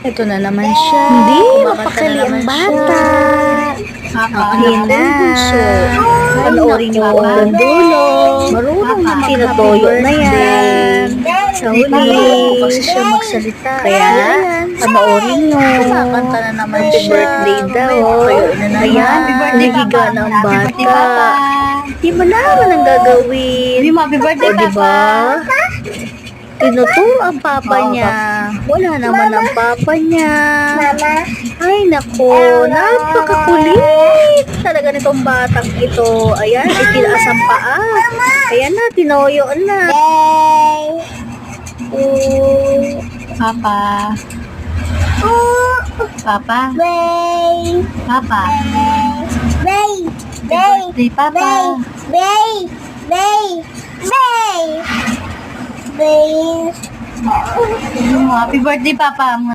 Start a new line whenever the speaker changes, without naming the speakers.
Ito na naman siya.
Hindi,
Kumakanta
mapakali
na
ang
naman
bata.
Akin na.
Panoorin niyo
nako.
ang dulo.
Marunong naman
Tinutuyo na yan.
Sa
Hindi pa
huli.
marunong kasi siya magsalita.
Kaya,
panoorin niyo.
kumakanta na naman
Happy
siya.
birthday daw.
Tuyo na naman.
Ayan,
Happy birthday,
nahiga
Papa.
na ang
Happy birthday, Papa.
bata. Di mo naman ang gagawin.
Happy birthday,
O, diba? Tinuturo ang papa
Oo,
niya. Wala naman ang papa niya. Ay, nako. Napakakulit. Talaga nitong batang ito. Ayan, itinaas ang paa. Ayan na, tinoyo na. Oh.
Papa. Papa. Papa. Birthday, Papa. Happy birthday, Papa.